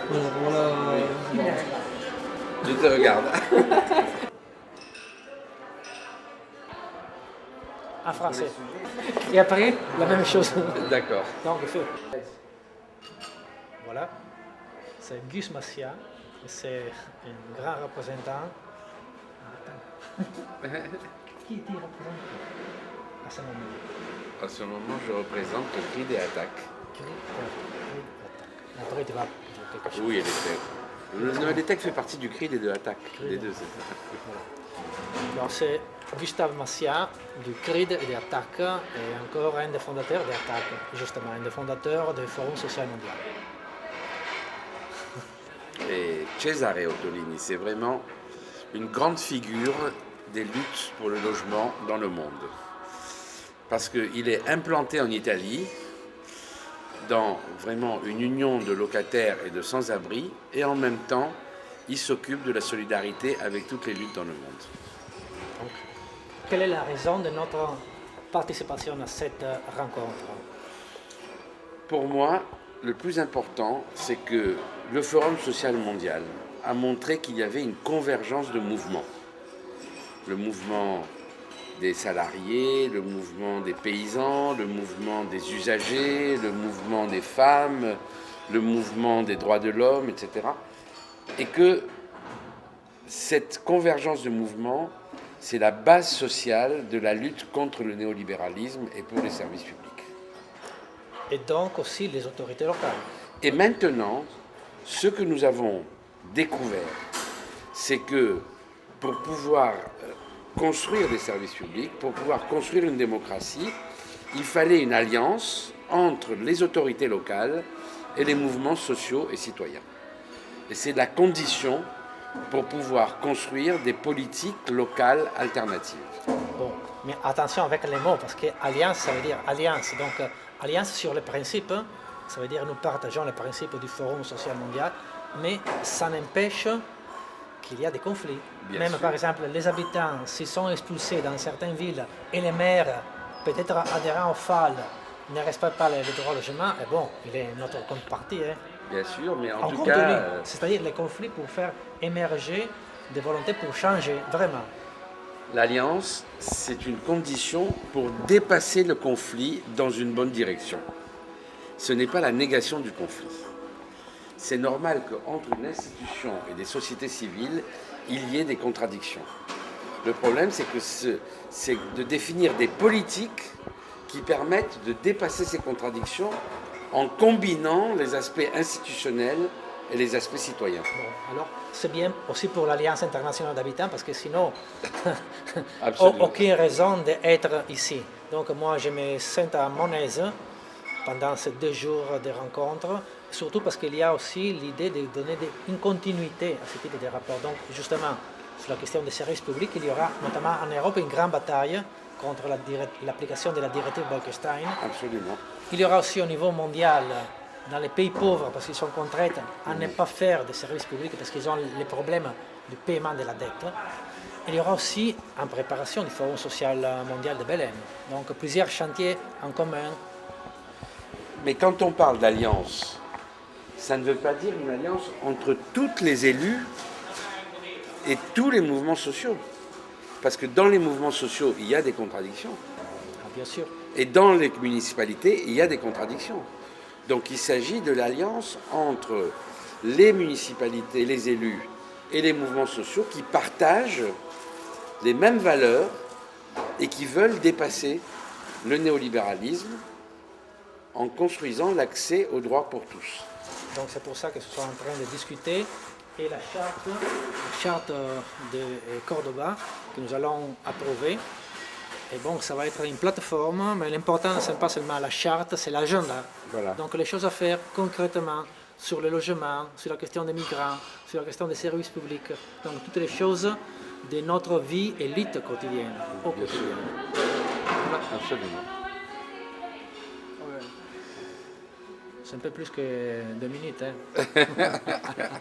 Voilà. Bon. Je te regarde. En français. Et après, la même chose. D'accord. Donc, il faut. Voilà. C'est Gus Massia. C'est un grand représentant. Qui était représenté à ce moment? À ce moment, je représente le cri des attaques. Après, tu vas dire quelque chose. Oui, elle était. Le Noël fait partie du cri des deux attaques. Des deux. Donc, c'est Gustave Massia du CRID et des attaques et encore un des fondateurs des attaques, justement, un des fondateurs du Forum social mondial. Et Cesare Ottolini, c'est vraiment une grande figure des luttes pour le logement dans le monde. Parce qu'il est implanté en Italie dans vraiment une union de locataires et de sans-abri, et en même temps, il s'occupe de la solidarité avec toutes les luttes dans le monde. Donc, quelle est la raison de notre participation à cette rencontre? Pour moi, le plus important, c'est que le Forum social mondial a montré qu'il y avait une convergence de mouvements. Le mouvement des salariés, le mouvement des paysans, le mouvement des usagers, le mouvement des femmes, le mouvement des droits de l'homme, etc. Et que cette convergence de mouvements, c'est la base sociale de la lutte contre le néolibéralisme et pour les services publics. Et donc aussi les autorités locales. Et maintenant, ce que nous avons découvert, c'est que pour pouvoir construire des services publics, pour pouvoir construire une démocratie, il fallait une alliance entre les autorités locales et les mouvements sociaux et citoyens. Et c'est la condition pour pouvoir construire des politiques locales alternatives. Bon, mais attention avec les mots, parce que alliance, ça veut dire alliance. Donc, alliance sur les principes, ça veut dire nous partageons les principes du Forum social mondial, mais ça n'empêche qu'il y a des conflits. Bien Même sûr. par exemple, les habitants, s'ils sont expulsés dans certaines villes et les maires, peut-être adhérents au FAL, ne respectent pas les droits au logement, et bon, il est notre contrepartie. Hein. Bien sûr, mais en On tout continue, cas, c'est-à-dire les conflits pour faire émerger des volontés pour changer, vraiment. l'alliance, c'est une condition pour dépasser le conflit dans une bonne direction. Ce n'est pas la négation du conflit. C'est normal qu'entre une institution et des sociétés civiles, il y ait des contradictions. Le problème, c'est de définir des politiques qui permettent de dépasser ces contradictions en combinant les aspects institutionnels et les aspects citoyens. Bon, alors, c'est bien aussi pour l'Alliance internationale d'habitants, parce que sinon, Absolument. aucune raison d'être ici. Donc moi, je me sens à mon aise pendant ces 2 jours de rencontres, surtout parce qu'il y a aussi l'idée de donner une continuité à ce type de rapport. Donc justement, sur la question des services publics, il y aura notamment en Europe une grande bataille contre l'application de la directive Bolkestein. Absolument. Il y aura aussi au niveau mondial, dans les pays pauvres, parce qu'ils sont contraints à ne pas faire de services publics, parce qu'ils ont les problèmes du paiement de la dette. Il y aura aussi en préparation du Forum social mondial de Belém. Donc plusieurs chantiers en commun. Mais quand on parle d'alliance, ça ne veut pas dire une alliance entre toutes les élus et tous les mouvements sociaux. Parce que dans les mouvements sociaux, il y a des contradictions. Ah, bien sûr. Et dans les municipalités, il y a des contradictions. Donc il s'agit de l'alliance entre les municipalités, les élus et les mouvements sociaux qui partagent les mêmes valeurs et qui veulent dépasser le néolibéralisme en construisant l'accès aux droits pour tous. Donc c'est pour ça que nous sommes en train de discuter. Et la charte de Cordoba que nous allons approuver. Et bon, ça va être une plateforme, mais l'important, ce n'est pas seulement la charte, c'est l'agenda. Voilà. Donc les choses à faire concrètement sur le logement, sur la question des migrants, sur la question des services publics. Donc toutes les choses de notre vie et lutte quotidienne. Au quotidien. Voilà. Absolument. C'est un peu plus que 2 minutes. Hein.